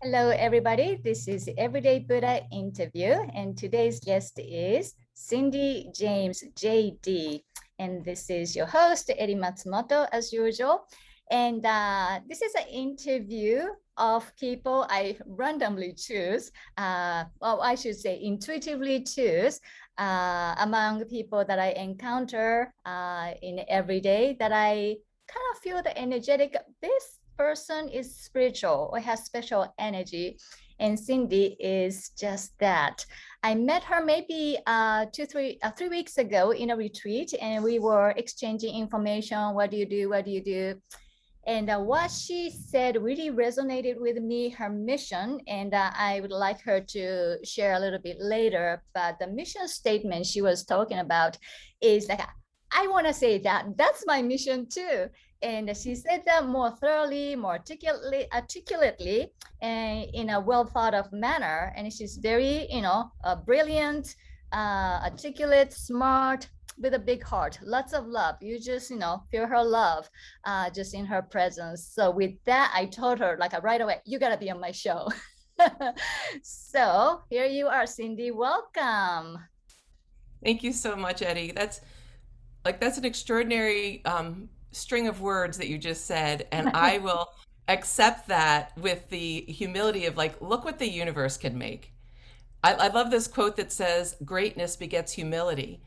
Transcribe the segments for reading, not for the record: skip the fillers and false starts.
Hello, everybody. This is Everyday Buddha interview, and today's guest is Cindy James, JD. And this is your host, Eri Matsumoto, as usual. And this is an interview of people I randomly choose, well, I should say intuitively choose among people that I encounter in every day that I kind of feel the energetic. This person is spiritual or has special energy. And Cindy is just that. I met her maybe 3 weeks ago in a retreat, and we were exchanging information. What do you do? What do you do? And what she said really resonated with me, her mission, and I would like her to share a little bit later. But the mission statement she was talking about is like, I want to say that that's my mission too. And she said that more thoroughly, more articulately, and in a well thought of manner. And she's very, brilliant, articulate, smart, with a big heart, lots of love. You just, feel her love just in her presence. So with that, I told her like right away, you gotta be on my show. So here you are, Cindy. Welcome. Thank you so much, Eddie. That's an extraordinary string of words that you just said, and I will accept that with the humility of like, look what the universe can make. I love this quote that says, "Greatness begets humility,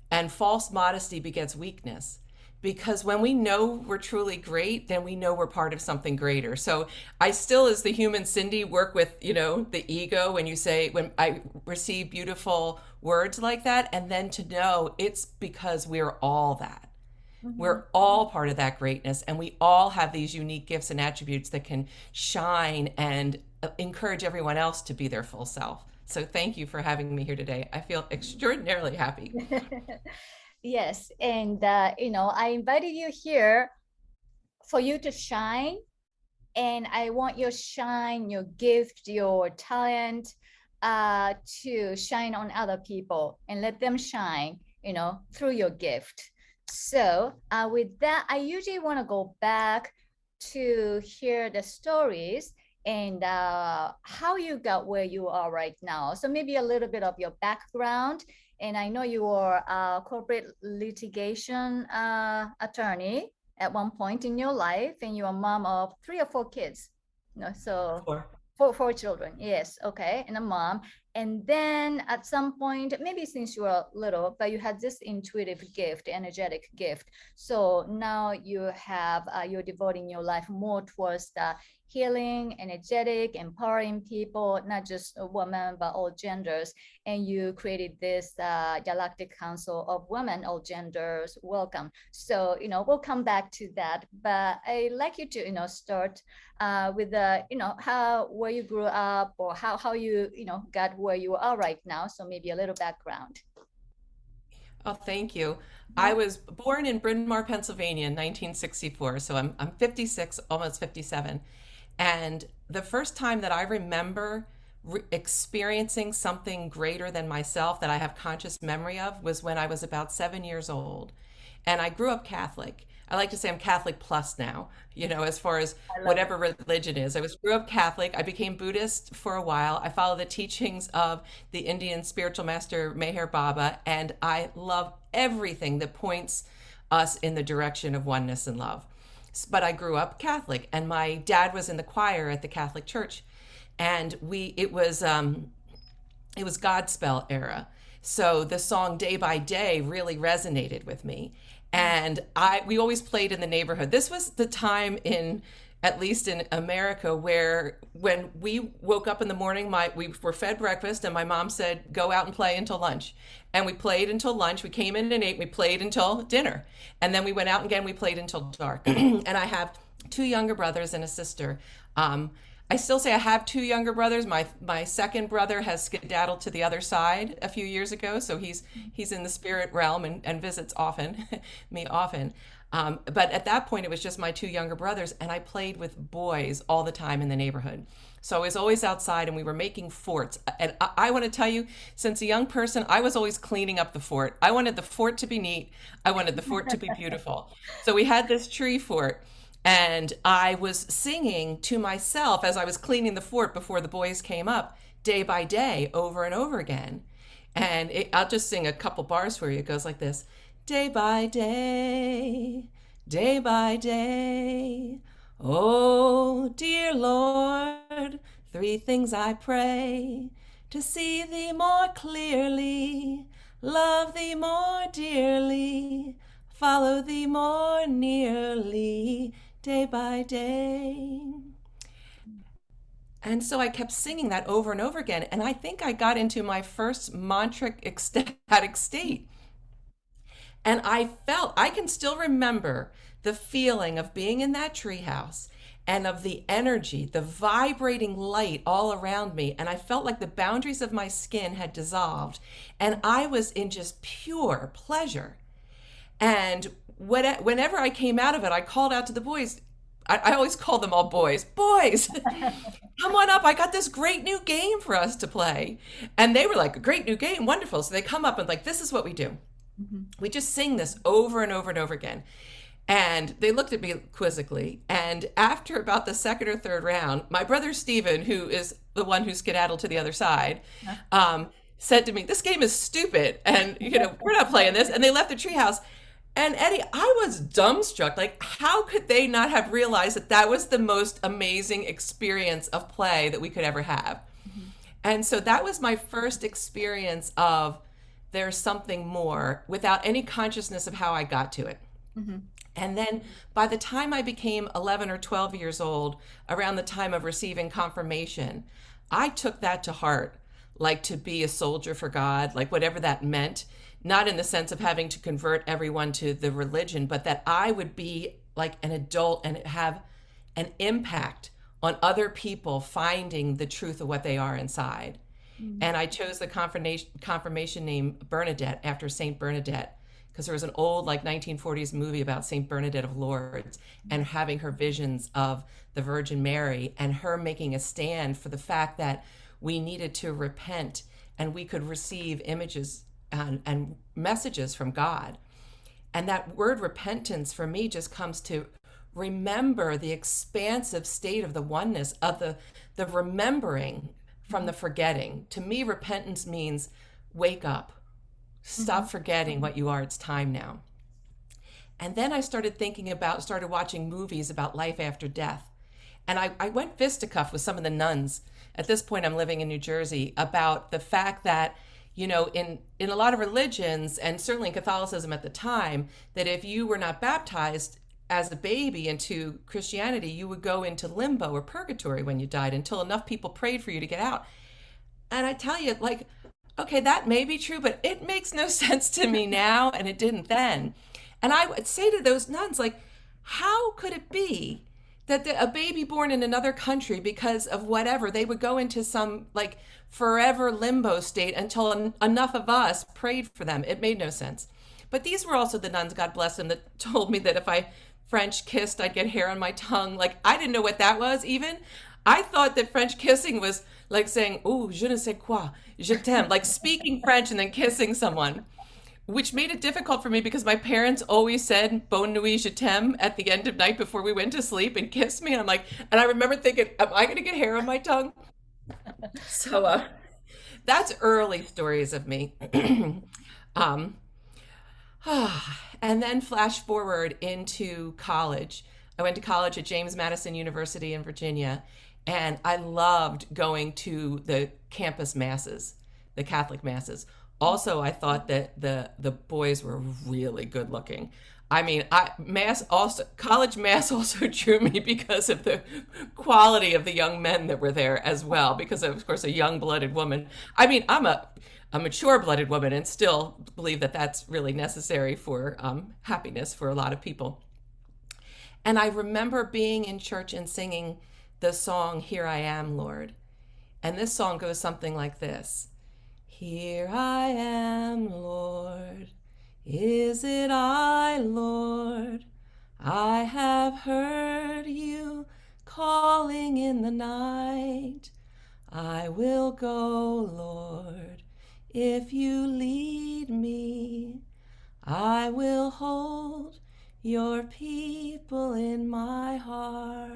and false modesty begets weakness." Because when we know we're truly great, then we know we're part of something greater. So I still, as the human Cindy, work with, the ego when I receive beautiful words like that, and then to know it's because we're all that. Mhm. We're all part of that greatness, and we all have these unique gifts and attributes that can shine and encourage everyone else to be their full self. So thank you for having me here today. I feel extraordinarily happy. Yes, and I invited you here for you to shine, and I want your shine, your gift, your talent to shine on other people and let them shine, through your gift. So with that, I usually want to go back to hear the stories and how you got where you are right now. So maybe a little bit of your background. And I know you were a corporate litigation attorney at one point in your life, and you're a mom of 3 or 4 kids. So Sure. four children. Yes, okay, and a mom. And then at some point, maybe since you were little, but you had this intuitive gift, energetic gift. So now you're devoting your life more towards the healing, energetic, empowering people, not just women, but all genders. And you created this Galactic Council of Women, all genders welcome. So, we'll come back to that. But I'd like you to, start with the, how, where you grew up, or how you, got where you are right now. So maybe a little background. Oh, thank you. I Mhm. was born in Bryn Mawr, Pennsylvania in 1964, so I'm 56, almost 57. And the first time that I remember experiencing something greater than myself that I have conscious memory of was when I was about 7 years old. And I grew up Catholic. I like to say I'm Catholic plus now, as far as I love it. whatever religion is. Grew up Catholic. I became Buddhist for a while. I follow the teachings of the Indian spiritual master Meher Baba, and I love everything that points us in the direction of oneness and love. But I grew up Catholic, and my dad was in the choir at the Catholic Church, and it was Godspell era. So the song Day by Day really resonated with me. And we always played in the neighborhood. This was the time at least in America, where when we woke up in the morning, we were fed breakfast, and my mom said, "Go out and play until lunch." And we played until lunch. We came in and ate. We played until dinner, and then we went out again. We played until dark. And I have two younger brothers and a sister. I still say I have two younger brothers. My second brother has skedaddled to the other side a few years ago, so he's in the spirit realm and visits often, me often. But at that point, it was just my two younger brothers, and I played with boys all the time in the neighborhood. So I was always outside, and we were making forts. And I want to tell you, since a young person, I was always cleaning up the fort. I wanted the fort to be neat. I wanted the fort to be beautiful. So we had this tree fort, And I was singing to myself as I was cleaning the fort before the boys came up, day by day, over and over again. And I'll just sing a couple bars for you. It goes like this: day by day, oh dear Lord, three things I pray: to see thee more clearly, love thee more dearly, follow thee more nearly, day by day. And so I kept singing that over and over again. And I think I got into my first mantric ecstatic state. And I can still remember the feeling of being in that treehouse and of the energy, the vibrating light all around me. And I felt like the boundaries of my skin had dissolved. And I was in just pure pleasure. And whenever I came out of it, I called out to the boys. I always call them all boys. Boys, come on up. I got this great new game for us to play. And they were like, a great new game, wonderful. So they come up and like, this is what we do. We just sing this over and over and over again. And they looked at me quizzically. And after about the second or third round, my brother Stephen, who is the one who skedaddled to the other side, said to me, this game is stupid. And, we're not playing this. And they left the treehouse. And Eddie, I was dumbstruck. Like, how could they not have realized that that was the most amazing experience of play that we could ever have? And so that was my first experience of there's something more without any consciousness of how I got to it. And then by the time I became 11 or 12 years old, around the time of receiving confirmation, I took that to heart, like to be a soldier for God, like whatever that meant. Not in the sense of having to convert everyone to the religion, but that I would be like an adult and have an impact on other people finding the truth of what they are inside. And I chose the confirmation name Bernadette after Saint Bernadette, because there was an old like 1940s movie about Saint Bernadette of Lourdes and having her visions of the Virgin Mary and her making a stand for the fact that we needed to repent and we could receive images and messages from God. And that word repentance for me just comes to remember the expansive state of the oneness of the remembering from the forgetting. To me, repentance means wake up, stop forgetting what you are. It's time now. And then I started watching movies about life after death. And I went fisticuff with some of the nuns. At this point, I'm living in New Jersey, about the fact that in a lot of religions, and certainly in Catholicism at the time, that if you were not baptized as a baby into Christianity, you would go into limbo or purgatory when you died until enough people prayed for you to get out. And I tell you, like, okay, that may be true, but it makes no sense to me now, and it didn't then. And I would say to those nuns, like, how could it be that a baby born in another country, because of whatever, they would go into some like forever limbo state until enough of us prayed for them? It made no sense. But these were also the nuns, God bless them, that told me that if I French kissed, I'd get hair on my tongue. Like, I didn't know what that was even. I thought that French kissing was like saying, oh, je ne sais quoi, je t'aime, like speaking French and then kissing someone, which made it difficult for me because my parents always said bonne nuit, je t'aime at the end of night before we went to sleep and kissed me. And I'm like, and I remember thinking, am I going to get hair on my tongue? So that's early stories of me. um, and then flash forward into college. I went to college at James Madison University in Virginia, and I loved going to the campus masses, the Catholic masses. Also, I thought that the boys were really good looking. I mean, college mass also drew me because of the quality of the young men that were there as well, because of course, a young-blooded woman. I mean, I'm a mature-blooded woman and still believe that that's really necessary for happiness for a lot of people. And I remember being in church and singing the song, Here I Am, Lord. And this song goes something like this. Here I am, Lord. Is it I, Lord? I have heard you calling in the night. I will go, Lord, if you lead me. I will hold your people in my heart.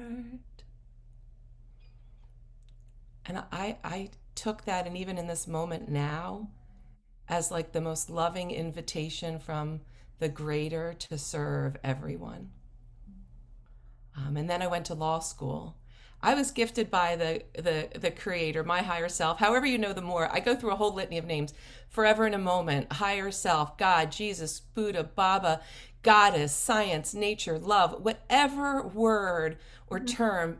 And I took that, and even in this moment now, as like the most loving invitation from the greater to serve everyone. And then I went to law school. I was gifted by the creator, my higher self, however you know the more. I go through a whole litany of names: forever in a moment, higher self, God, Jesus, Buddha, Baba, goddess, science, nature, love, whatever word or term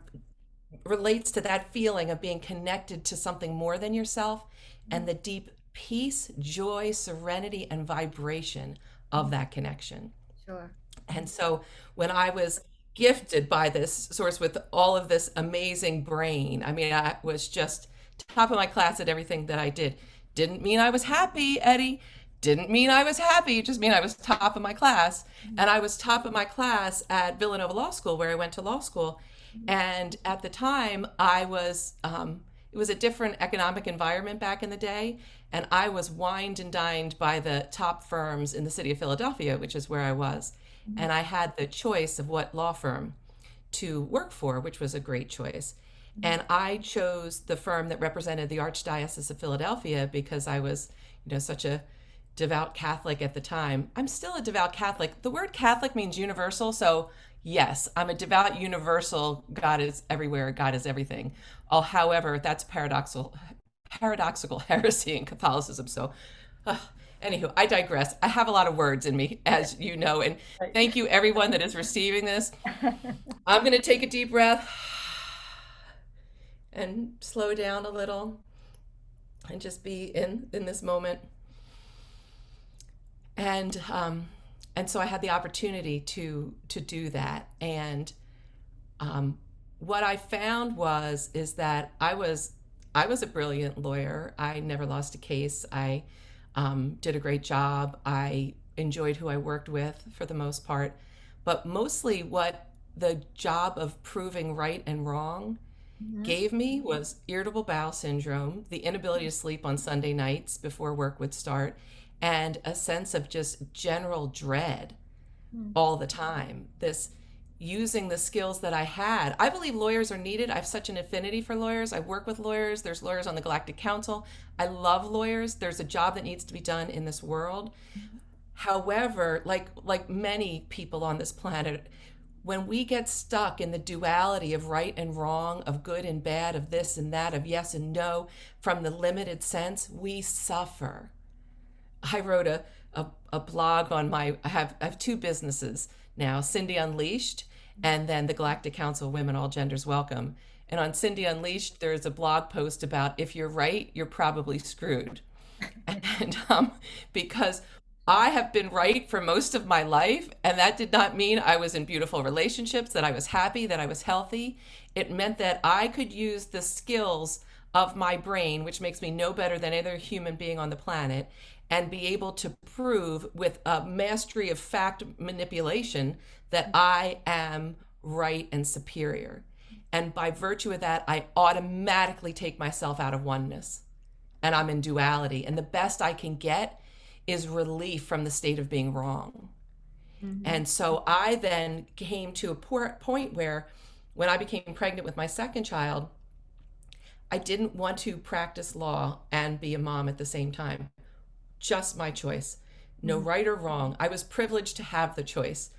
relates to that feeling of being connected to something more than yourself, and the deep peace, joy, serenity, and vibration of that connection. Sure. And so when I was gifted by this source with all of this amazing brain, I mean, I was just top of my class at everything that I did. Didn't mean I was happy, Eddie. Didn't mean I was happy. It just mean I was top of my class. And I was top of my class at Villanova Law School, where I went to law school. And at the time, I was, it was a different economic environment back in the day. And I was wined and dined by the top firms in the city of Philadelphia, which is where I was. And I had the choice of what law firm to work for, which was a great choice. And I chose the firm that represented the Archdiocese of Philadelphia because I was, such a devout Catholic at the time. I'm still a devout Catholic. The word Catholic means universal. So yes, I'm a devout universal. God is everywhere. God is everything. However, that's paradoxical heresy in Catholicism. So anywho, I digress. I have a lot of words in me, as you know, and thank you everyone that is receiving this. I'm going to take a deep breath and slow down a little and just be in this moment. And so I had the opportunity to do that. And what I found is that I was a brilliant lawyer. I never lost a case. I did a great job. I enjoyed who I worked with for the most part. But mostly what the job of proving right and wrong gave me was irritable bowel syndrome, the inability to sleep on Sunday nights before work would start, and a sense of just general dread all the time. This using the skills that I had. I believe lawyers are needed. I have such an affinity for lawyers. I work with lawyers. There's lawyers on the Galactic Council. I love lawyers. There's a job that needs to be done in this world. However, like many people on this planet, when we get stuck in the duality of right and wrong, of good and bad, of this and that, of yes and no, from the limited sense, we suffer. I wrote a blog on I have two businesses now, Cindy Unleashed, and then the Galactic Council Women All Genders Welcome. And on Cindy Unleashed, there's a blog post about if you're right, you're probably screwed. And because I have been right for most of my life, and that did not mean I was in beautiful relationships, that I was happy, that I was healthy. It meant that I could use the skills of my brain, which makes me no better than any other human being on the planet, and be able to prove with a mastery of fact manipulation that I am right and superior. And by virtue of that, I automatically take myself out of oneness, and I'm in duality. And the best I can get is relief from the state of being wrong. And so I then came to a point where when I became pregnant with my second child, I didn't want to practice law and be a mom at the same time. Just my choice. No right or wrong. I was privileged to have the choice.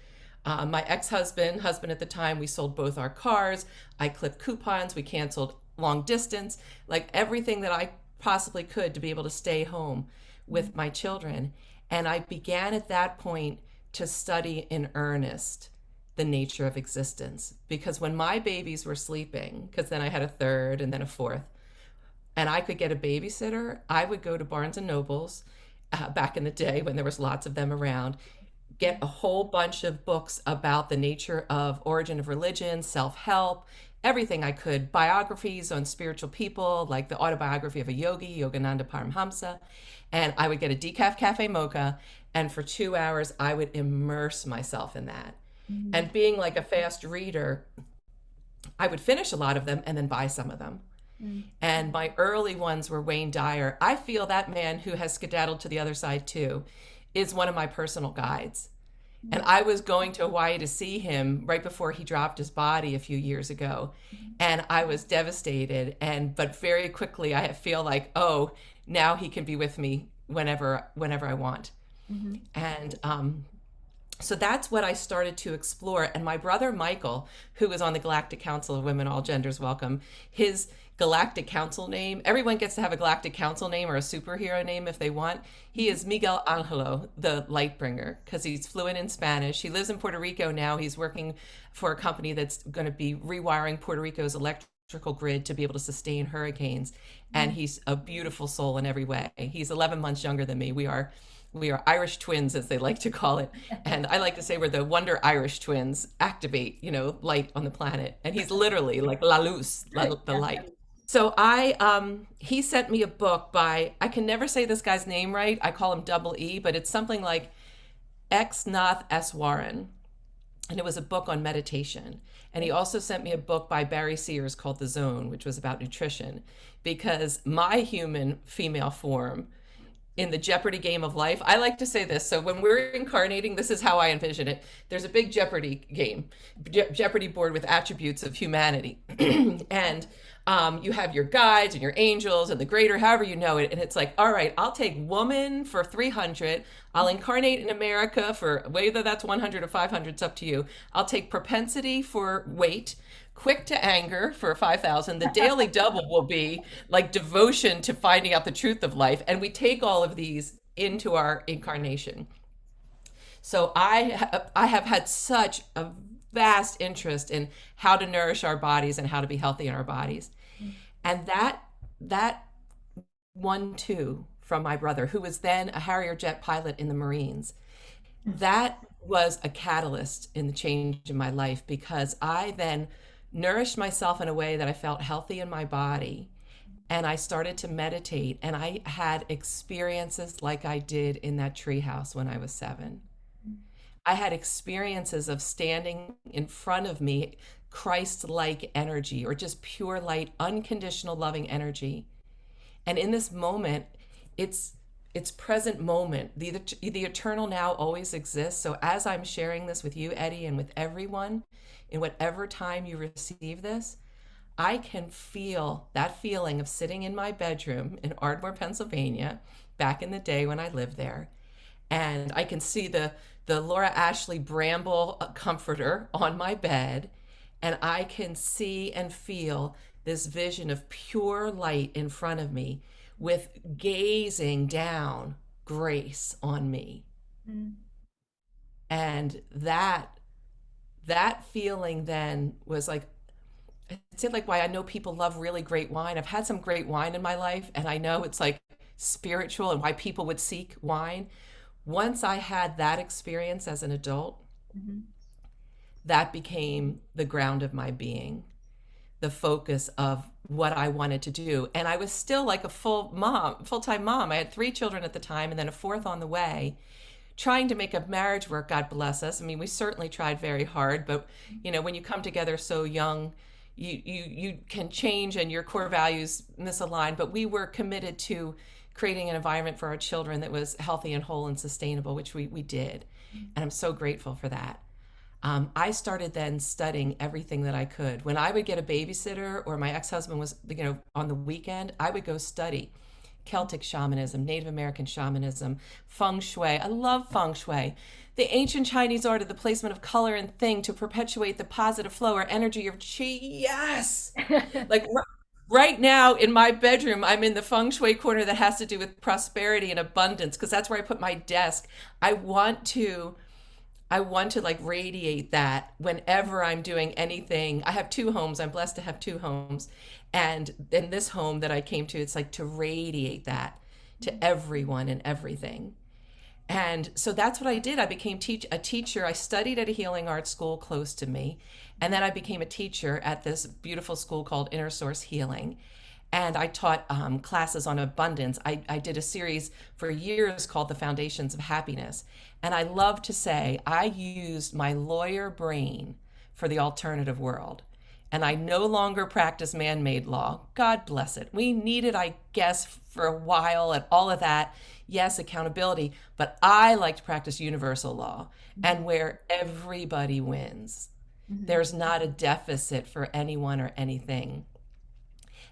My husband at the time, we sold both our cars. I clipped coupons. We canceled long distance, like everything that I possibly could to be able to stay home with my children. And I began at that point to study in earnest the nature of existence. Because when my babies were sleeping, because then I had a third and then a fourth, and I could get a babysitter, I would go to Barnes and Nobles back in the day when there was lots of them around, get a whole bunch of books about the nature of origin of religion, self-help, everything I could, biographies on spiritual people, like the autobiography of a yogi, Yogananda Paramhamsa, and I would get a decaf cafe mocha, and for 2 hours, I would immerse myself in that. And being like a fast reader, I would finish a lot of them and then buy some of them. And my early ones were Wayne Dyer. I feel that man, who has skedaddled to the other side too, is one of my personal guides. And I was going to Hawaii to see him right before he dropped his body a few years ago. And I was devastated. But very quickly I feel like, oh, now he can be with me whenever I want. Mm-hmm. And so that's what I started to explore. And my brother Michael, who is on the Galactic Council of Women All Genders Welcome, his Galactic Council name, everyone gets to have a Galactic Council name or a superhero name if they want. He is Miguel Angelo, the Lightbringer, because he's fluent in Spanish. He lives in Puerto Rico now. He's working for a company that's going to be rewiring Puerto Rico's electrical grid to be able to sustain hurricanes. And he's a beautiful soul in every way. He's 11 months younger than me. We are Irish twins, as they like to call it. And I like to say we're the Wonder Irish twins, activate, light on the planet. And he's literally like la luz, the light. So he sent me a book by, I can never say this guy's name right. I call him double E, but it's something like X Nath S. Warren. And it was a book on meditation. And he also sent me a book by Barry Sears called The Zone, which was about nutrition, because my human female form in the Jeopardy game of life, I like to say this. So when we're incarnating, this is how I envision it. There's a big Jeopardy game, Jeopardy board with attributes of humanity. And you have your guides and your angels and the greater, however you know it. And it's like, all right, I'll take woman for 300. I'll incarnate in America for whether that's 100 or 500, it's up to you. I'll take propensity for weight, quick to anger for 5,000. The daily double will be like devotion to finding out the truth of life. And we take all of these into our incarnation. So I have had such a vast interest in how to nourish our bodies and how to be healthy in our bodies. And that one too from my brother, who was then a Harrier jet pilot in the Marines, that was a catalyst in the change in my life, because I then nourished myself in a way that I felt healthy in my body. And I started to meditate, and I had experiences like I did in that treehouse when I was 7. I had experiences of standing in front of me, Christ-like energy, or just pure light, unconditional loving energy. And in this moment, it's present moment. The eternal now always exists. So as I'm sharing this with you, Eddie, and with everyone, in whatever time you receive this, I can feel that feeling of sitting in my bedroom in Ardmore, Pennsylvania, back in the day when I lived there. And I can see the Laura Ashley Bramble comforter on my bed. And I can see and feel this vision of pure light in front of me with gazing down grace on me. And that feeling then was like, it's like why I know people love really great wine. I've had some great wine in my life, and I know it's like spiritual and why people would seek wine. Once I had that experience as an adult, that became the ground of my being, the focus of what I wanted to do. And I was still like a full-time mom. I had 3 children at the time and then a 4th on the way, trying to make a marriage work, God bless us. I mean, we certainly tried very hard, but when you come together so young, you can change and your core values misalign. But we were committed to creating an environment for our children that was healthy and whole and sustainable, which we did. And I'm so grateful for that. I started then studying everything that I could. When I would get a babysitter or my ex-husband was, on the weekend, I would go study Celtic shamanism, Native American shamanism, Feng Shui. I love Feng Shui. The ancient Chinese art of the placement of color and thing to perpetuate the positive flow or energy of qi. Yes! Like right now in my bedroom, I'm in the Feng Shui corner that has to do with prosperity and abundance, because that's where I put my desk. I want to like radiate that whenever I'm doing anything. I have 2 homes. I'm blessed to have 2 homes. And in this home that I came to, it's like to radiate that to everyone and everything. And so that's what I did. I became a teacher. I studied at a healing arts school close to me. And then I became a teacher at this beautiful school called Inner Source Healing. And I taught classes on abundance. I did a series for years called The Foundations of Happiness. And I love to say I used my lawyer brain for the alternative world. And I no longer practice man-made law. God bless it. We needed, I guess, for a while and all of that. Yes, accountability, but I like to practice universal law and where everybody wins. There's not a deficit for anyone or anything.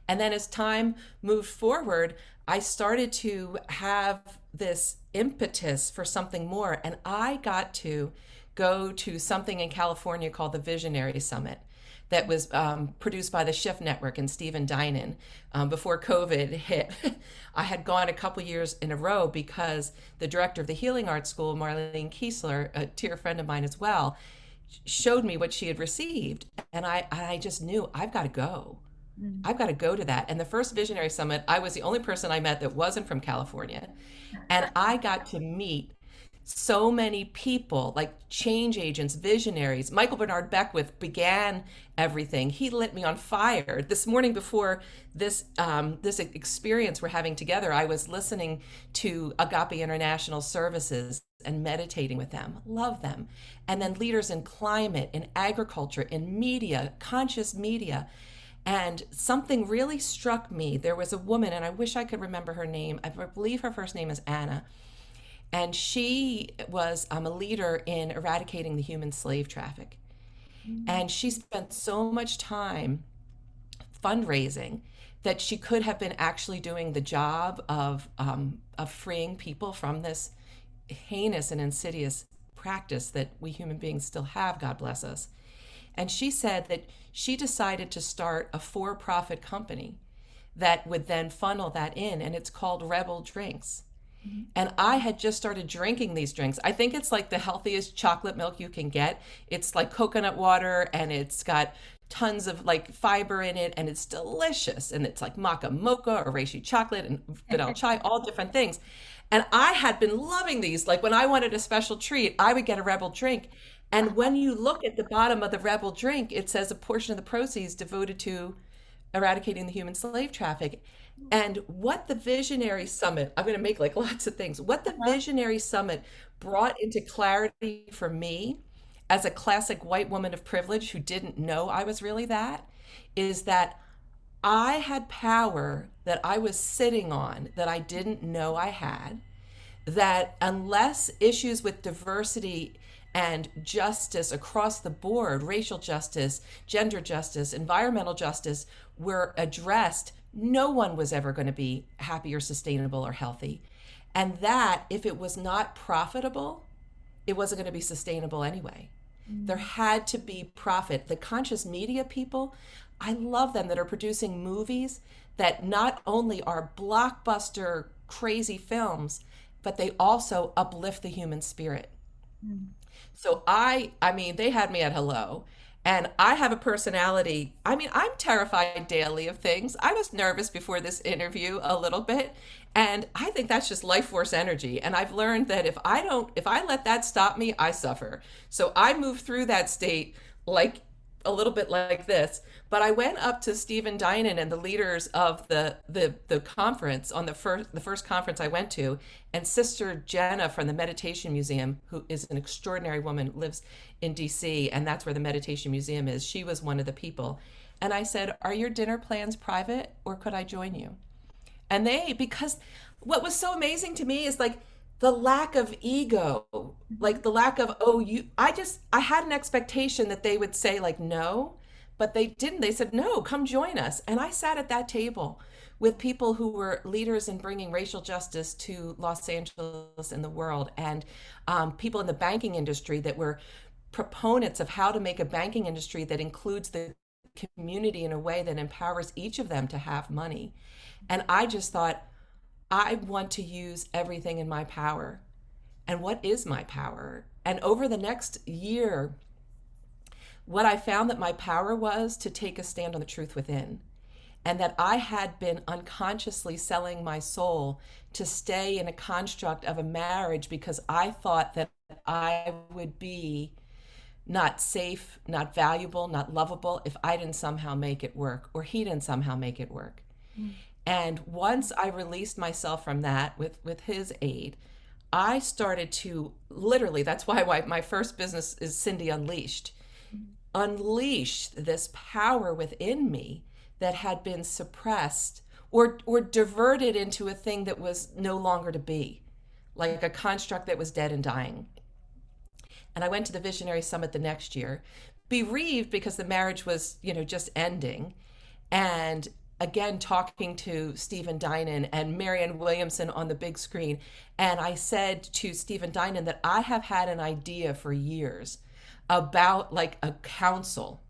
And then as time moved forward, I started to have this impetus for something more. And I got to go to something in California called the Visionary Summit that was produced by the Shift Network and Stephen Dinan before COVID hit. I had gone a couple years in a row because the director of the Healing Arts School, Marlene Kiesler, a dear friend of mine as well, showed me what she had received. And I just knew I've got to go. I've got to go to that. And the first Visionary Summit, I was the only person I met that wasn't from California. And I got to meet so many people, like change agents, visionaries. Michael Bernard Beckwith began everything. He lit me on fire. This morning before this experience we're having together, I was listening to Agape International Services and meditating with them. Love them. And then leaders in climate, in agriculture, in media, conscious media. And something really struck me. There was a woman, and I wish I could remember her name. I believe her first name is Anna. And she was a leader in eradicating the human slave traffic. And she spent so much time fundraising that she could have been actually doing the job of freeing people from this heinous and insidious practice that we human beings still have, God bless us. And she said that she decided to start a for-profit company that would then funnel that in, and it's called Rebel Drinks. And I had just started drinking these drinks. I think it's like the healthiest chocolate milk you can get. It's like coconut water, and it's got tons of like fiber in it, and it's delicious. And it's like maca mocha or reishi chocolate and vanilla chai, all different things. And I had been loving these. Like when I wanted a special treat, I would get a Rebel drink. And when you look at the bottom of the Rebel drink, it says a portion of the proceeds devoted to eradicating the human slave traffic. And what the Visionary Summit, I'm going to make like lots of things, what the Visionary Summit brought into clarity for me as a classic white woman of privilege who didn't know I was really that, is that I had power that I was sitting on that I didn't know I had, that unless issues with diversity and justice across the board, racial justice, gender justice, environmental justice, were addressed, no one was ever going to be happy or sustainable or healthy. And that if it was not profitable, it wasn't going to be sustainable anyway. There had to be profit. The conscious media people, I love them, that are producing movies that not only are blockbuster, crazy films, but they also uplift the human spirit. So I mean, they had me at hello. And I have a personality. I mean, I'm terrified daily of things. I was nervous before this interview a little bit. And I think that's just life force energy. And I've learned that if I let that stop me, I suffer. So I move through that state like a little bit like this. But I went up to Stephen Dinan and the leaders of the conference on the first conference I went to, and Sister Jenna from the Meditation Museum, who is an extraordinary woman, lives in DC, and that's where the Meditation Museum is. She was one of the people. And I said, "Are your dinner plans private, or could I join you?" And because what was so amazing to me is like the lack of ego, like the lack of, I had an expectation that they would say like, no, but they didn't. They said, no, come join us. And I sat at that table with people who were leaders in bringing racial justice to Los Angeles and the world, and people in the banking industry that were proponents of how to make a banking industry that includes the community in a way that empowers each of them to have money. And I just thought, I want to use everything in my power. And what is my power? And over the next year, what I found that my power was to take a stand on the truth within. And that I had been unconsciously selling my soul to stay in a construct of a marriage because I thought that I would be not safe, not valuable, not lovable if I didn't somehow make it work, or he didn't somehow make it work. And once I released myself from that with his aid, I started to literally, that's why my first business is Cindy Unleashed. unleash this power within me that had been suppressed or diverted into a thing that was no longer to be, like a construct that was dead and dying. And I went to the Visionary Summit the next year, bereaved because the marriage was, just ending. And again, talking to Stephen Dinan and Marianne Williamson on the big screen. And I said to Stephen Dinan that I have had an idea for years about like a council,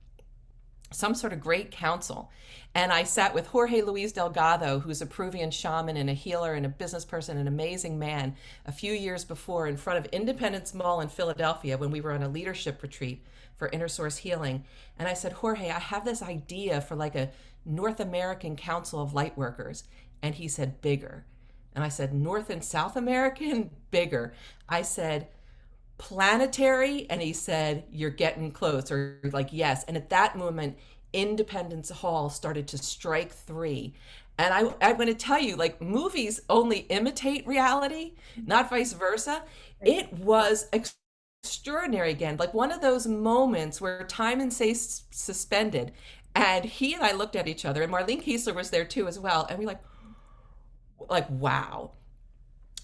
some sort of great council. And I sat with Jorge Luis Delgado, who's a Peruvian shaman and a healer and a business person, an amazing man, a few years before in front of Independence Mall in Philadelphia when we were on a leadership retreat for Inner Source Healing. And I said, Jorge, I have this idea for like a North American Council of Light Workers. And he said, bigger. And I said, North and South American? Bigger. I said, planetary? And he said, you're getting close, or like, yes. And at that moment, Independence Hall started to strike 3. And I'm going to tell you, like, movies only imitate reality, not vice versa. It was extraordinary again, like one of those moments where time and space suspended. And he and I looked at each other, and Marlene Kiesler was there too as well. And we like, wow.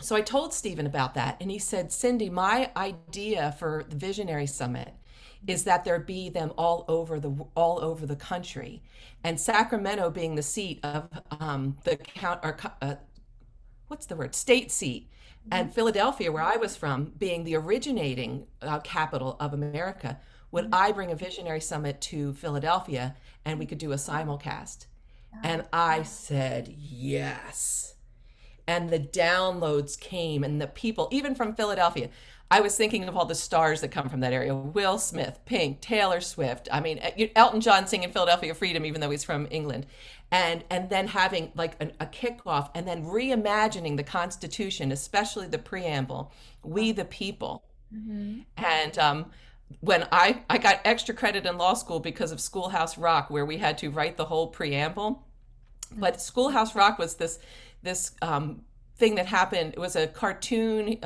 So I told Stephen about that, and he said, Cindy, my idea for the Visionary Summit is that there be them all over the country, and Sacramento being the seat of state seat, and Philadelphia, where I was from, being the originating capital of America. Would I bring a Visionary Summit to Philadelphia, and we could do a simulcast? And I said yes. And the downloads came, and the people, even from Philadelphia, I was thinking of all the stars that come from that area: Will Smith, Pink, Taylor Swift. I mean, Elton John singing Philadelphia Freedom, even though he's from England. And then having like a kickoff, and then reimagining the Constitution, especially the preamble, we the people. Mm-hmm. And when I got extra credit in law school because of Schoolhouse Rock, where we had to write the whole preamble. But Schoolhouse Rock was this thing that happened. It was a cartoon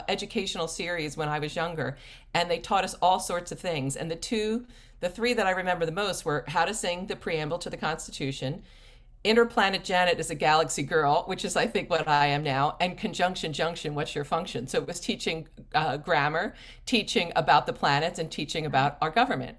educational series when I was younger, and they taught us all sorts of things. And the 3 that I remember the most were how to sing the preamble to the Constitution, Interplanet Janet is a Galaxy Girl, which is, I think, what I am now, and Conjunction Junction, what's your function? So it was teaching grammar, teaching about the planets, and teaching about our government.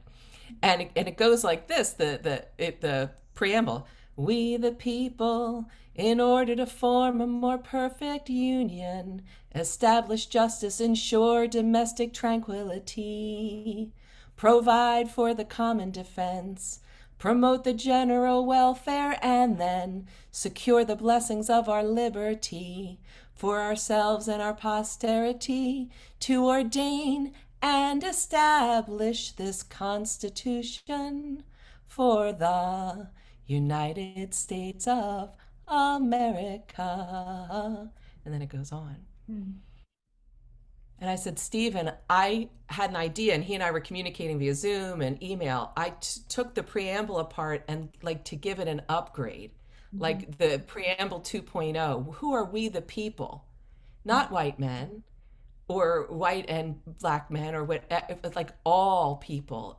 And it goes like this, the preamble: we the people, in order to form a more perfect union, establish justice, ensure domestic tranquility, provide for the common defense, promote the general welfare, and then secure the blessings of our liberty for ourselves and our posterity, to ordain and establish this Constitution for the United States of America. And then it goes on. Mm. And I said, Stephen, I had an idea, and he and I were communicating via Zoom and email. I took the preamble apart and like to give it an upgrade, like the preamble 2.0. Who are we the people? Not white men or white and black men, or what, like all people,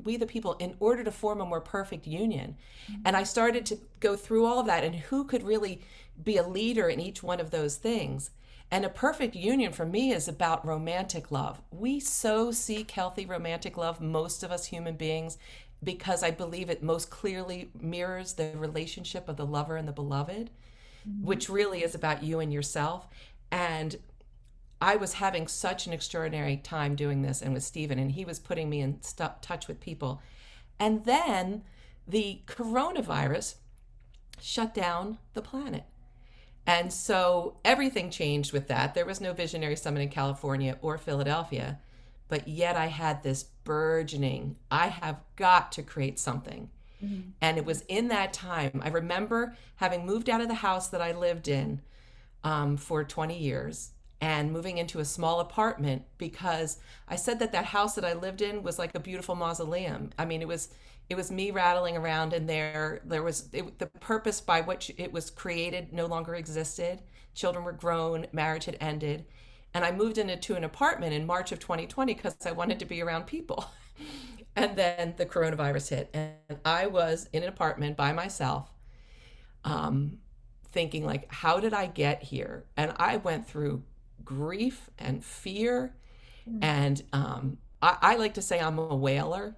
we the people, in order to form a more perfect union. And I started to go through all of that, and who could really be a leader in each one of those things. And a perfect union for me is about romantic love. We so seek healthy romantic love, most of us human beings, because I believe it most clearly mirrors the relationship of the lover and the beloved, which really is about you and yourself. And I was having such an extraordinary time doing this, and with Stephen, and he was putting me in touch with people. And then the coronavirus shut down the planet. And so everything changed with that. There was no Visionary Summit in California or Philadelphia, but yet I had this burgeoning, I have got to create something. Mm-hmm. And it was in that time, I remember having moved out of the house that I lived in for 20 years and moving into a small apartment, because I said that house that I lived in was like a beautiful mausoleum. I mean, it was me rattling around in there. The purpose by which it was created no longer existed. Children were grown, marriage had ended. And I moved into an apartment in March of 2020 because I wanted to be around people. And then the coronavirus hit, and I was in an apartment by myself, um, thinking like, how did I get here? And I went through grief and fear, and I like to say I'm a whaler.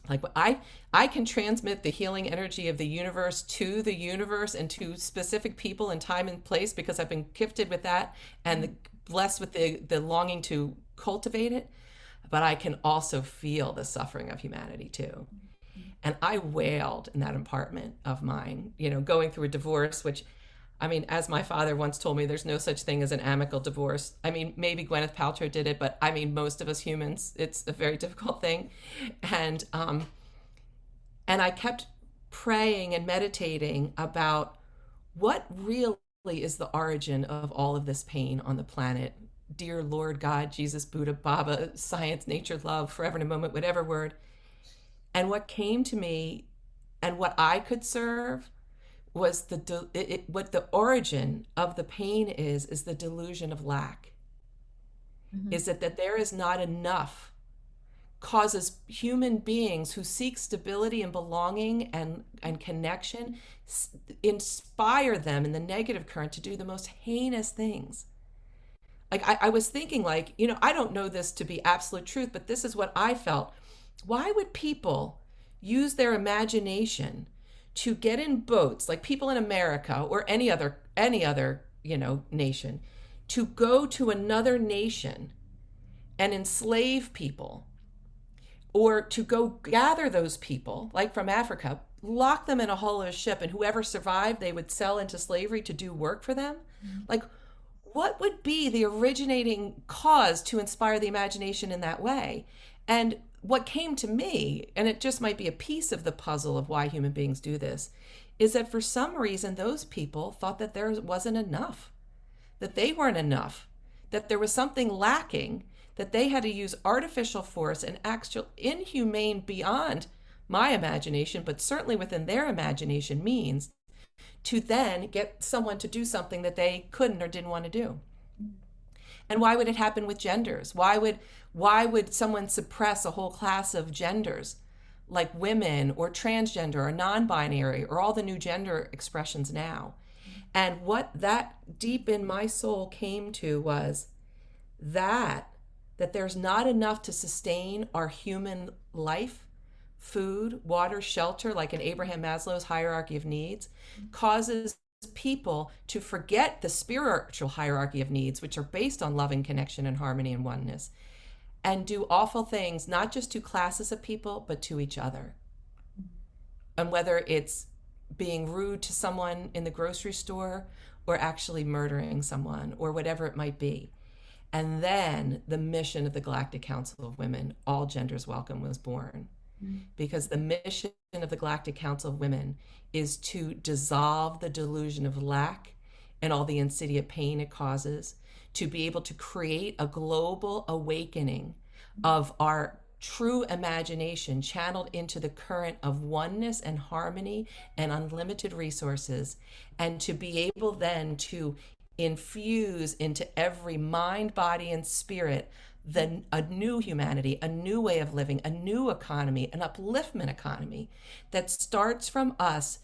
Like I can transmit the healing energy of the universe to the universe and to specific people in time and place because I've been gifted with that and blessed with the longing to cultivate it. But I can also feel the suffering of humanity too. And I wailed in that apartment of mine, going through a divorce, which, I mean, as my father once told me, there's no such thing as an amicable divorce. I mean, maybe Gwyneth Paltrow did it, but I mean, most of us humans, it's a very difficult thing. And I kept praying and meditating about what really is the origin of all of this pain on the planet. Dear Lord God, Jesus, Buddha, Baba, science, nature, love, forever in a moment, whatever word. And what came to me and what I could serve was what the origin of the pain is the delusion of lack. Is that there is not enough, causes human beings who seek stability and belonging and connection, inspire them in the negative current to do the most heinous things. Like I was thinking like, I don't know this to be absolute truth, but this is what I felt. Why would people use their imagination to get in boats, like people in America or any other, nation, to go to another nation and enslave people, or to go gather those people, like from Africa, lock them in a hull of a ship, and whoever survived, they would sell into slavery to do work for them? Like, what would be the originating cause to inspire the imagination in that way? And what came to me, and it just might be a piece of the puzzle of why human beings do this, is that for some reason those people thought that there wasn't enough, that they weren't enough, that there was something lacking, that they had to use artificial force and actual inhumane, beyond my imagination, but certainly within their imagination, means to then get someone to do something that they couldn't or didn't want to do. And why would it happen with genders? Why would someone suppress a whole class of genders, like women or transgender or non-binary or all the new gender expressions now? And what that deep in my soul came to was that there's not enough to sustain our human life, food, water, shelter, like in Abraham Maslow's hierarchy of needs, causes people to forget the spiritual hierarchy of needs, which are based on loving connection and harmony and oneness, and do awful things, not just to classes of people, but to each other. And whether it's being rude to someone in the grocery store or actually murdering someone or whatever it might be. And then the mission of the Galactic Council of Women, All Genders Welcome, was born. Because the mission of the Galactic Council of Women is to dissolve the delusion of lack and all the insidious pain it causes, to be able to create a global awakening of our true imagination channeled into the current of oneness and harmony and unlimited resources, and to be able then to infuse into every mind, body, and spirit a new humanity, a new way of living, a new economy, an upliftment economy that starts from us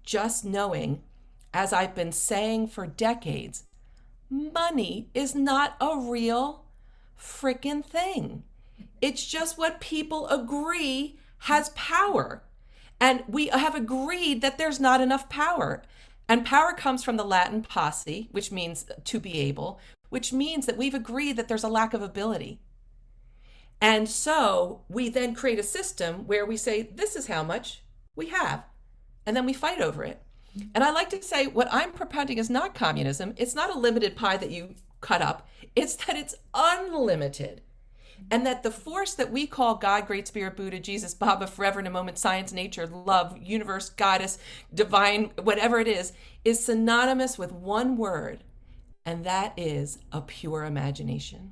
just knowing, as I've been saying for decades, money is not a real freaking thing. It's just what people agree has power. And we have agreed that there's not enough power. And power comes from the Latin posse, which means to be able, which means that we've agreed that there's a lack of ability. And so we then create a system where we say, this is how much we have. And then we fight over it. And I like to say what I'm propounding is not communism. It's not a limited pie that you cut up. It's that it's unlimited. And that the force that we call God, Great Spirit, Buddha, Jesus, Baba, forever in a moment, science, nature, love, universe, goddess, divine, whatever it is synonymous with one word. And that is a pure imagination.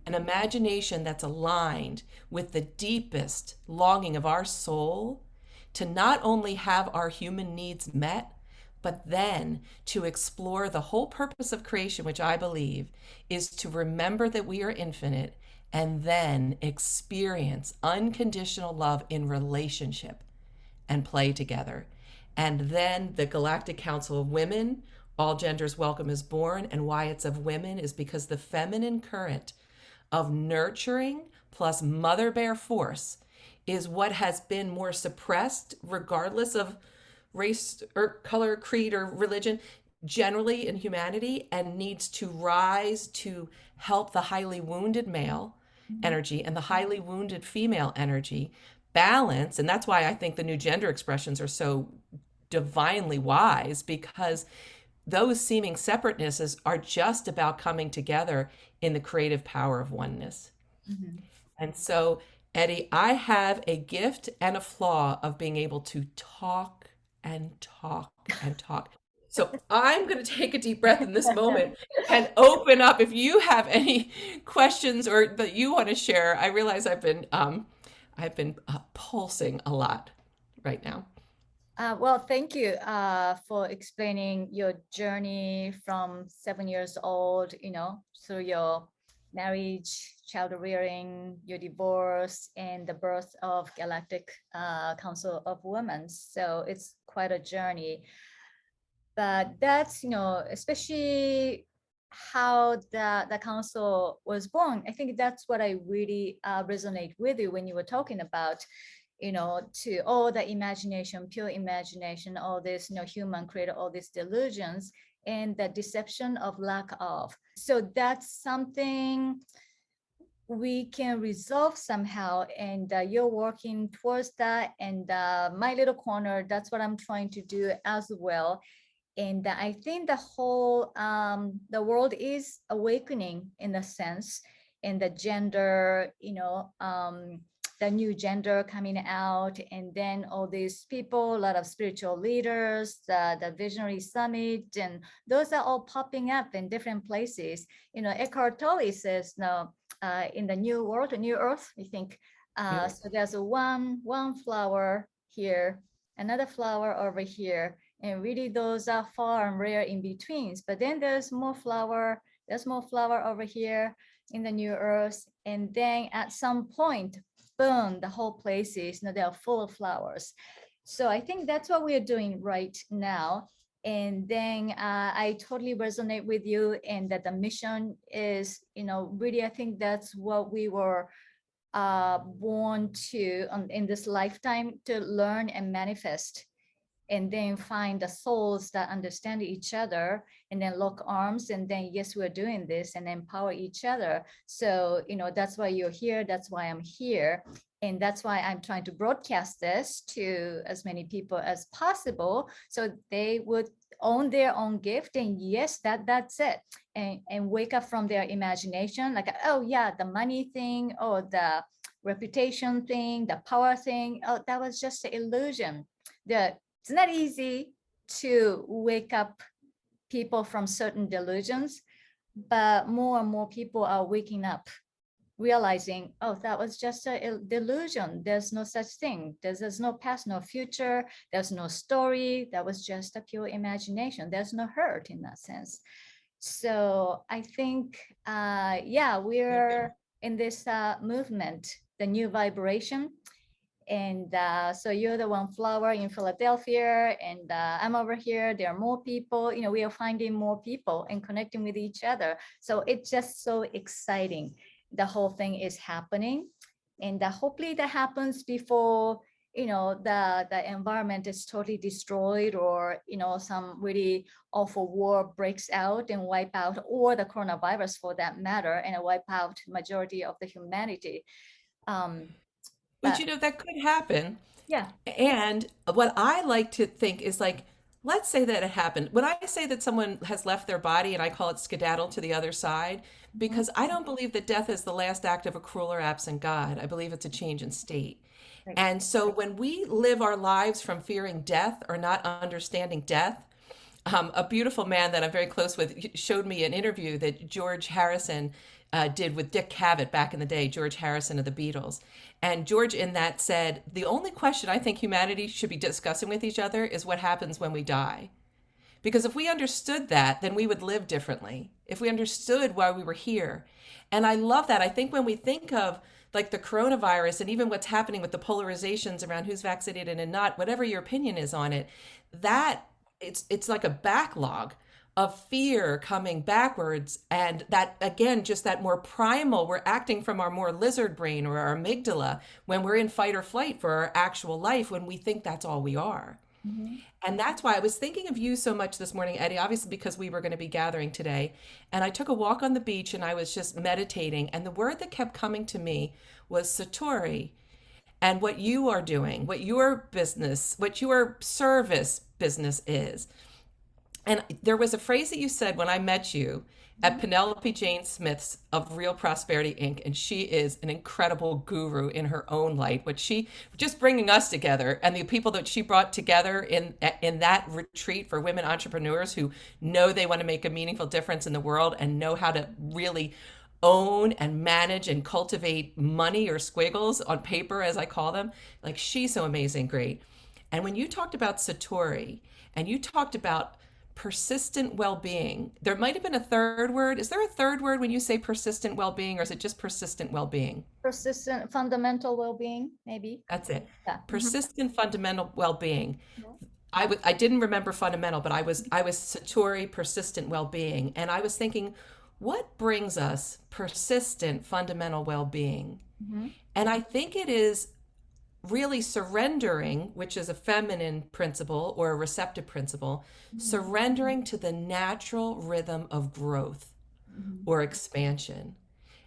An imagination that's aligned with the deepest longing of our soul to not only have our human needs met, but then to explore the whole purpose of creation, which I believe is to remember that we are infinite and then experience unconditional love in relationship and play together. And then the Galactic Council of Women, All Genders Welcome, is born. And why it's of women is because the feminine current of nurturing plus mother bear force is what has been more suppressed, regardless of race or color, creed, or religion, generally in humanity, and needs to rise to help the highly wounded male energy and the highly wounded female energy balance. And that's why I think the new gender expressions are so divinely wise, because those seeming separatenesses are just about coming together in the creative power of oneness. Mhm. And so, Eddie, I have a gift and a flaw of being able to talk and talk and talk. So I'm going to take a deep breath in this moment and open up. If you have any questions or that you want to share, I realize I've been pulsing a lot right now. Well, thank you for explaining your journey from 7 years old, through your marriage, child rearing, your divorce, and the birth of Galactic Council of Women. So it's quite a journey. But that's, especially how the council was born. I think that's what I really resonate with you when you were talking about, to all the imagination, pure imagination, all this, human created all these delusions and the deception of lack of. So that's something we can resolve somehow, and you're working towards that. And my little corner, that's what I'm trying to do as well. And I think the world is awakening in a sense, in the gender, the new gender coming out, and then all these people, a lot of spiritual leaders, the visionary summit, and those are all popping up in different places. Eckhart Tolle says, no, in the new world, the new earth, I think. So there's one flower here, another flower over here, and really those are far and rare in betweens. But then there's more flower over here in the new earth, and then at some point, boom, the whole place is, they are full of flowers. So I think that's what we are doing right now. And then I totally resonate with you, and that the mission is, really, I think that's what we were born to in this lifetime, to learn and manifest, and then find the souls that understand each other, and then lock arms, and then, yes, we're doing this, and empower each other. So, that's why you're here. That's why I'm here. And that's why I'm trying to broadcast this to as many people as possible, so they would own their own gift. And yes, that's it. And wake up from their imagination, like, oh yeah, the money thing, or the reputation thing, the power thing, oh, that was just an illusion. It's not easy to wake up people from certain delusions, but more and more people are waking up, realizing, oh, that was just a delusion. There's no such thing. There's no past, no future. There's no story. That was just a pure imagination. There's no hurt in that sense. So I think, we're in this movement, the new vibration. And so you're the one flower in Philadelphia, and I'm over here. There are more people. We are finding more people and connecting with each other. So it's just so exciting. The whole thing is happening, and hopefully that happens before the environment is totally destroyed, or some really awful war breaks out and wipe out, or the coronavirus for that matter, and wipe out majority of the humanity. But that could happen. Yeah. And what I like to think is, like, let's say that it happened. When I say that someone has left their body, and I call it skedaddle to the other side, because I don't believe that death is the last act of a cruel or absent God. I believe it's a change in state. Right. And so when we live our lives from fearing death or not understanding death, a beautiful man that I'm very close with showed me an interview that George Harrison did with Dick Cavett back in the day, George Harrison of the Beatles. And George in that said, the only question I think humanity should be discussing with each other is what happens when we die. Because if we understood that, then we would live differently. if we understood why we were here. And I love that. I think when we think of like the coronavirus and even what's happening with the polarizations around who's vaccinated and not, whatever your opinion is on it, that it's like a backlog of fear coming backwards. And that, again, just that more primal, we're acting from our more lizard brain or our amygdala when we're in fight or flight for our actual life, when we think that's all we are. Mm-hmm. And that's why I was thinking of you so much this morning, Eddie, obviously because we were going to be gathering today. And I took a walk on the beach and I was just meditating. And the word that kept coming to me was Satori. And what you are doing, what your business, what your service business is. And there was a phrase that you said when I met you at Penelope Jane Smith's of Real Prosperity Inc. And she is an incredible guru in her own light. What she just bringing us together and the people that she brought together in that retreat for women entrepreneurs who know they want to make a meaningful difference in the world and know how to really own and manage and cultivate money, or squiggles on paper, as I call them. Like, she's so amazing, great. And when you talked about Satori and you talked about persistent well-being, there might have been a third word. Is there a third word when you say persistent well-being, or is it just persistent well-being? Persistent fundamental well-being, maybe. That's it. Yeah. Persistent fundamental well-being. Mhm. I didn't remember fundamental, but I was Satori, persistent well-being, and I was thinking, what brings us persistent fundamental well-being? Mhm. And I think it is really surrendering, which is a feminine principle or a receptive principle, surrendering to the natural rhythm of growth or expansion.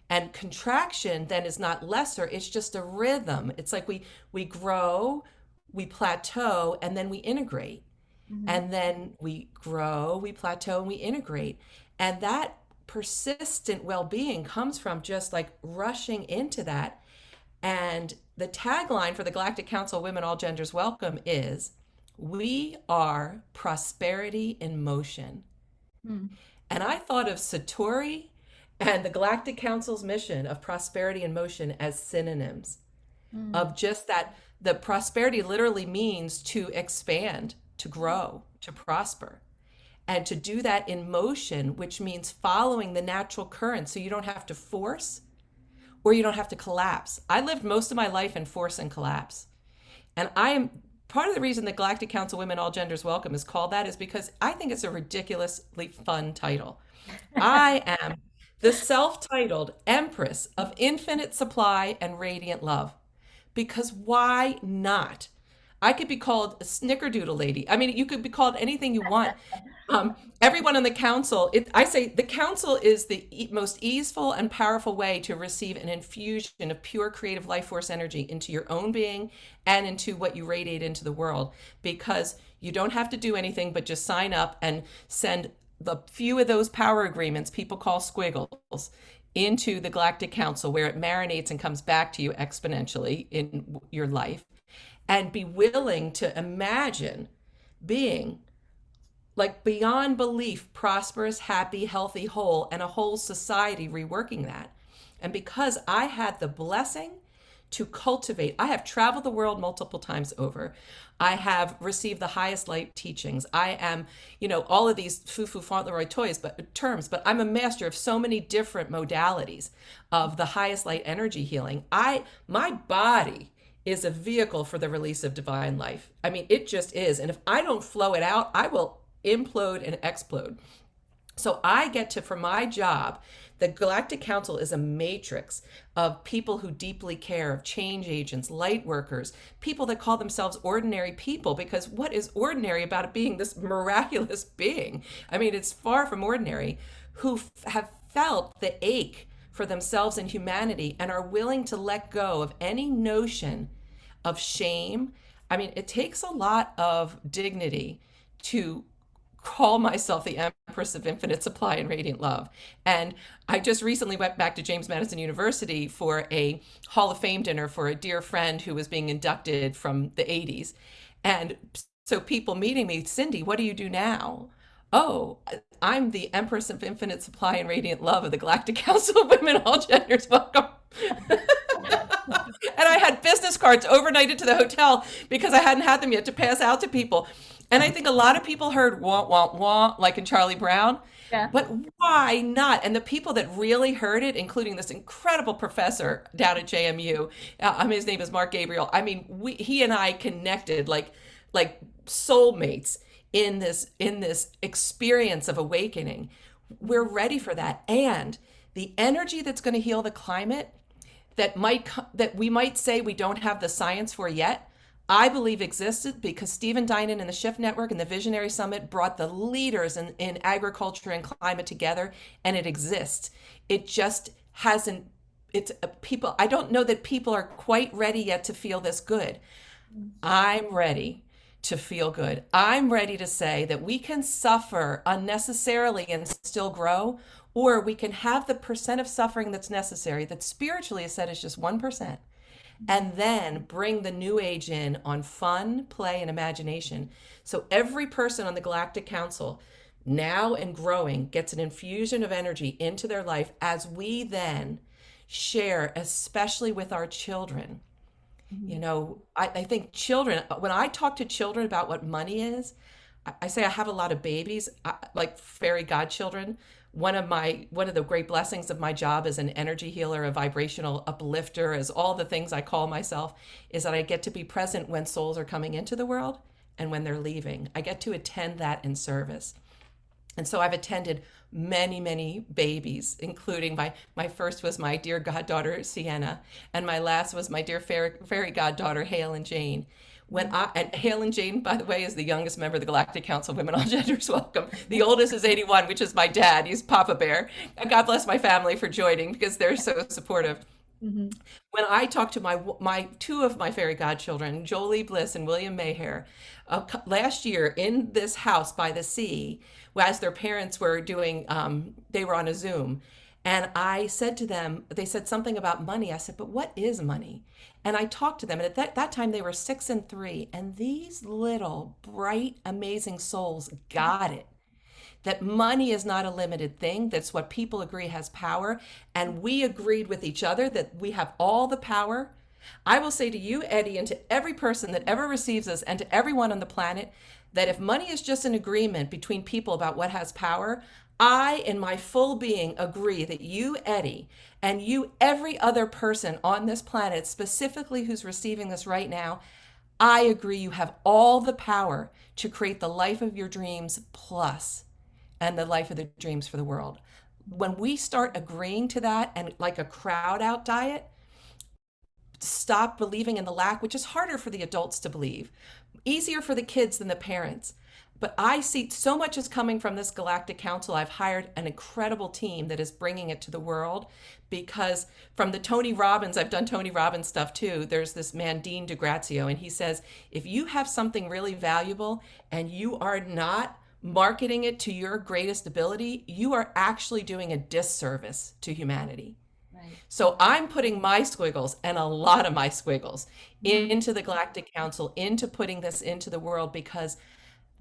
And contraction then is not lesser, it's just a rhythm. It's like we grow, we plateau, and then we integrate. And then we grow, we plateau, and we integrate. And that persistent well-being comes from just like rushing into that. And the tagline for the Galactic Council of Women All Genders Welcome is, we are prosperity in motion. And I thought of Satori and the Galactic Council's mission of prosperity in motion as synonyms of just that. The prosperity literally means to expand, to grow, to prosper. And to do that in motion, which means following the natural current, so you don't have to force or you don't have to collapse. I lived most of my life in force and collapse. And I am part of the reason the Galactic Council Women All Genders Welcome is called that is because I think it's a ridiculously fun title. I am the self-titled Empress of Infinite Supply and Radiant Love. Because why not? I could be called a snickerdoodle lady. I mean, you could be called anything you want. Everyone on the council, I say the council is the most easeful and powerful way to receive an infusion of pure creative life force energy into your own being and into what you radiate into the world, because you don't have to do anything but just sign up and send the few of those power agreements people call squiggles into the Galactic Council, where it marinates and comes back to you exponentially in your life, and be willing to imagine being like beyond belief, prosperous, happy, healthy, whole, and a whole society reworking that. And because I had the blessing to cultivate, I have traveled the world multiple times over. I have received the highest light teachings. I am, all of these foo-foo Fauntleroy terms, but I'm a master of so many different modalities of the highest light energy healing. My body is a vehicle for the release of divine life. I mean, it just is. And if I don't flow it out, I will implode and explode. So I get to, for my job, the Galactic Council is a matrix of people who deeply care, of change agents, light workers, people that call themselves ordinary people, because what is ordinary about it being this miraculous being? I mean, it's far from ordinary, who have felt the ache for themselves and humanity and are willing to let go of any notion of shame. I mean, it takes a lot of dignity to call myself the Empress of Infinite Supply and Radiant Love. And I just recently went back to James Madison University for a Hall of Fame dinner for a dear friend who was being inducted from the 80s. And so people meeting me, Cindy, what do you do now? Oh, I'm the Empress of Infinite Supply and Radiant Love of the Galactic Council of Women All Genders Welcome. And I had business cards overnighted to the hotel because I hadn't had them yet to pass out to people. And I think a lot of people heard wah, wah, wah, like in Charlie Brown. Yeah. But why not? And the people that really heard it, including this incredible professor down at JMU, his name is Mark Gabriel. I mean, he and I connected like soulmates in this experience of awakening. We're ready for that, and the energy that's going to heal the climate that we might say we don't have the science for yet, I believe existed because Stephen Dinan and the Shift Network and the Visionary Summit brought the leaders in agriculture and climate together, and it exists. It just hasn't, it's people, I don't know that people are quite ready yet to feel this good. I'm ready to feel good. I'm ready to say that we can suffer unnecessarily and still grow, or we can have the percent of suffering that's necessary, that spiritually is said is just 1%, and then bring the new age in on fun, play, and imagination. So every person on the Galactic Council, now and growing, gets an infusion of energy into their life as we then share, especially with our children. You know, I think children, when I talk to children about what money is, I say I have a lot of babies, like fairy godchildren. One of the great blessings of my job as an energy healer, a vibrational uplifter, as all the things I call myself, is that I get to be present when souls are coming into the world and when they're leaving. I get to attend that in service. And so I've attended many, many babies, including my first was my dear goddaughter, Sienna, and my last was my dear fairy goddaughter, Hale and Jane. And Hale and Jane, by the way, is the youngest member of the Galactic Council. Women All Genders Welcome. The oldest is 81, which is my dad. He's Papa Bear. And God bless my family for joining because they're so supportive. Mhm. When I talked to my two of my fairy godchildren, Jolie Bliss and William Mayhair, last year in this house by the sea, as their parents were doing, they were on a Zoom. And I said to them, they said something about money. I said, but what is money? And I talked to them. And at that time, they were 6 and 3. And these little, bright, amazing souls got it. That money is not a limited thing. That's what people agree has power. And we agreed with each other that we have all the power. I will say to you, Eddie, and to every person that ever receives us and to everyone on the planet, that if money is just an agreement between people about what has power, I, in my full being, agree that you, Eddie, and you, every other person on this planet, specifically who's receiving this right now, I agree you have all the power to create the life of your dreams plus, and the life of the dreams for the world. When we start agreeing to that and like a crowd out diet, stop believing in the lack, which is harder for the adults to believe, easier for the kids than the parents. But I see so much is coming from this Galactic Council. I've hired an incredible team that is bringing it to the world because from the Tony Robbins, I've done Tony Robbins stuff too. There's this man, Dean DeGrazio, and he says, if you have something really valuable and you are not marketing it to your greatest ability, you are actually doing a disservice to humanity. Right. So I'm putting my squiggles and a lot of my squiggles into the Galactic Council, into putting this into the world because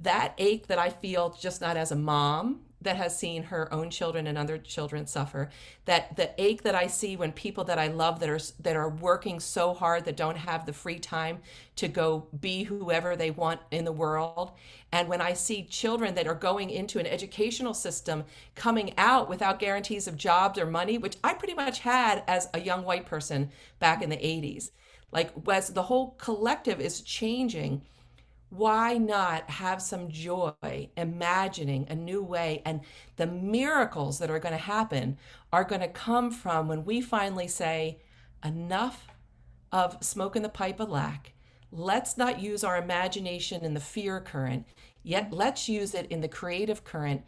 that ache that I feel, just not as a mom that has seen her own children and other children suffer, that the ache that I see when people that I love that are working so hard that don't have the free time to go be whoever they want in the world, and when I see children that are going into an educational system coming out without guarantees of jobs or money, which I pretty much had as a young white person back in the 80s, like as the whole collective is changing, why not have some joy imagining a new way? And the miracles that are going to happen are going to come from when we finally say, enough of smoke in the pipe of lack. Let's not use our imagination in the fear current, yet let's use it in the creative current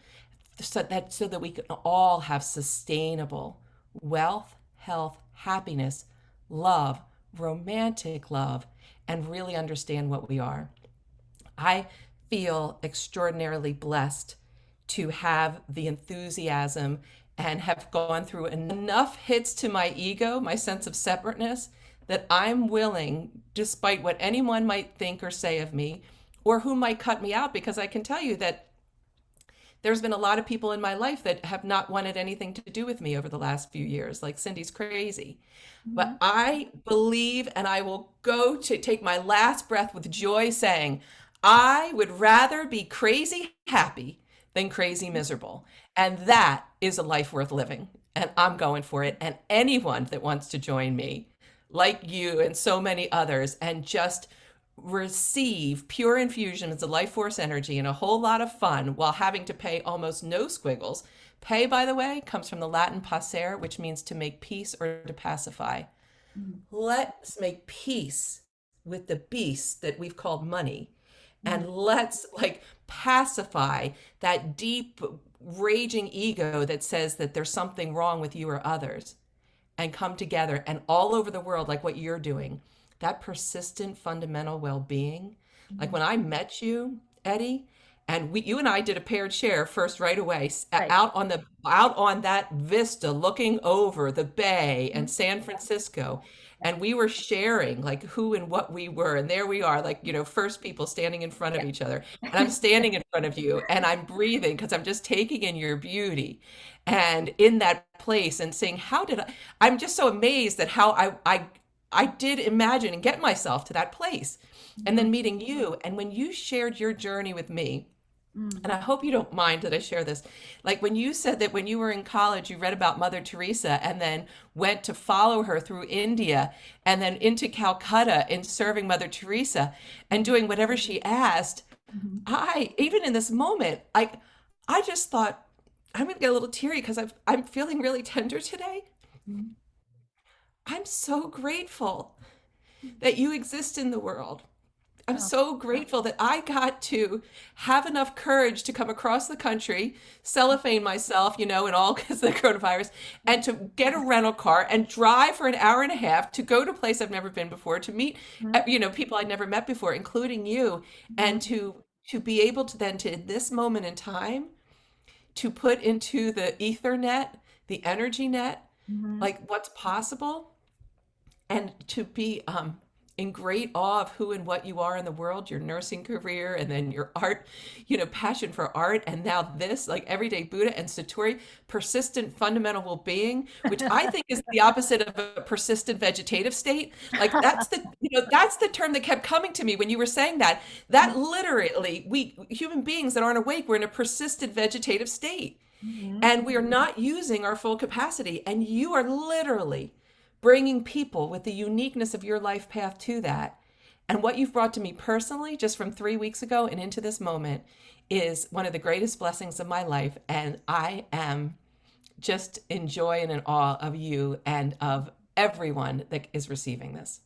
so that we can all have sustainable wealth, health, happiness, love, romantic love, and really understand what we are. I feel extraordinarily blessed to have the enthusiasm and have gone through enough hits to my ego, my sense of separateness, that I'm willing, despite what anyone might think or say of me, or who might cut me out, because I can tell you that there's been a lot of people in my life that have not wanted anything to do with me over the last few years. Like Cindy's crazy. Mhm. But I believe, and I will go to take my last breath with joy saying, I would rather be crazy happy than crazy miserable. And that is a life worth living. And I'm going for it. And anyone that wants to join me, like you and so many others, and just receive pure infusions of life force energy and a whole lot of fun while having to pay almost no squiggles. Pay, by the way, comes from the Latin passer, which means to make peace or to pacify. Mhm. Let's make peace with the beast that we've called money. Mhm. And let's like pacify that deep, raging ego that says that there's something wrong with you or others, and come together and all over the world, like what you're doing, that persistent fundamental well-being. Like Mhm. when I met you, Eddie, and you and I did a paired share first right away Right. out on that vista looking over the bay and Mhm. San Francisco, Yeah. and we were sharing like who and what we were, and there we are, like, first people standing in front of Yeah. each other, and I'm standing in front of you and I'm breathing because I'm just taking in your beauty, and in that place and saying, how did I'm just so amazed at how I did imagine and get myself to that place. And Mhm. then meeting you, and when you shared your journey with me, Mm. and I hope you don't mind that I share this. Like when you said that when you were in college, you read about Mother Teresa and then went to follow her through India and then into Calcutta in serving Mother Teresa and doing whatever she asked. Mhm. Even in this moment, I just thought, I'm going to get a little teary because I'm feeling really tender today. Mhm. I'm so grateful that you exist in the world. I'm Oh. so grateful that I got to have enough courage to come across the country, cellophane myself, and all because of the coronavirus, and to get a rental car and drive for an hour and a half to go to a place I've never been before, to meet, Mhm. people I'd never met before, including you, and Mhm. to be able to then, to in this moment in time, to put into the ether net, the energy net, Mhm. like what's possible, and to be in great awe of who and what you are in the world, your nursing career, and then your art, passion for art, and now this, like everyday Buddha and Satori, persistent fundamental well-being, which I think is the opposite of a persistent vegetative state. Like that's the term that kept coming to me when you were saying that. That literally, we human beings that aren't awake, we're in a persistent vegetative state, Mhm. and we are not using our full capacity. And you are literally bringing people with the uniqueness of your life path to that. And what you've brought to me personally, just from 3 weeks ago and into this moment, is one of the greatest blessings of my life. And I am just in joy and in awe of you and of everyone that is receiving this.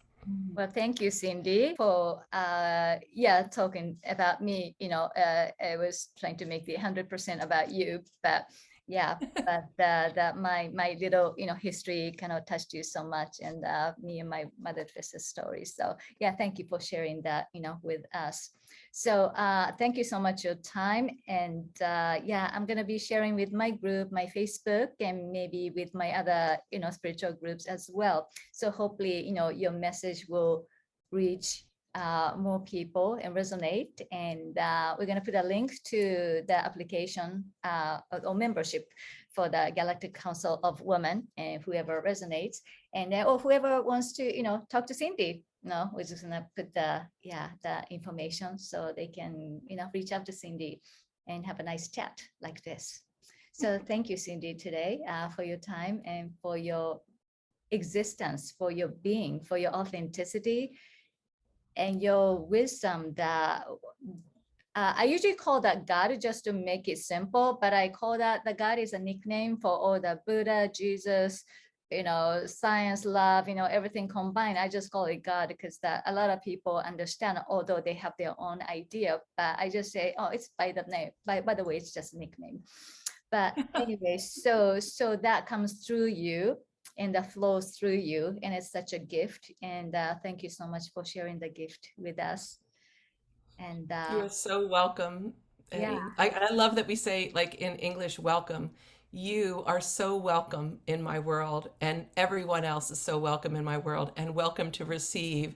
Well, thank you, Cindy, for talking about me. I was trying to make the 100% about you, but yeah, but my little history kind of touched you so much, and me and my Mother Teresa's story. So yeah, thank you for sharing that with us. So thank you so much for your time, and I'm gonna be sharing with my group, my Facebook, and maybe with my other spiritual groups as well. So hopefully, your message will reach more people and resonate. And we're going to put a link to the application or membership for the Galactic Council of Women, and whoever resonates, and or whoever wants to, talk to Cindy. No, we're just gonna put the information so they can, reach out to Cindy and have a nice chat like this. So thank you, Cindy, today for your time and for your existence, for your being, for your authenticity and your wisdom. That I usually call that God just to make it simple, but I call that the God is a nickname for all the Buddha, Jesus, science, love, everything combined. I just call it God because that a lot of people understand, although they have their own idea. But I just say, oh, it's by the name. By the way, it's just a nickname. But anyway, so that comes through you and that flows through you, and it's such a gift. And thank you so much for sharing the gift with us. And You are so welcome, yeah, Eddie. I love that we say, like in English, welcome. You are so welcome in my world, and everyone else is so welcome in my world, and welcome to receive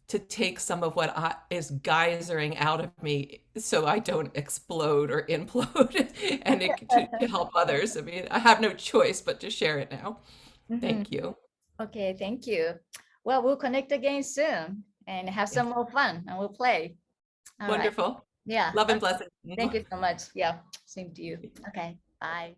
to take some of what is geysering out of me so I don't explode or implode and to help others. I mean, I have no choice but to share it now. Mhm. Thank you. Okay, thank you. Well, we'll connect again soon and have some Yes. more fun and we'll play. All right. Wonderful. Yeah. Love and Okay. blessings. Thank you so much. Yeah. Same to you. Okay. Bye.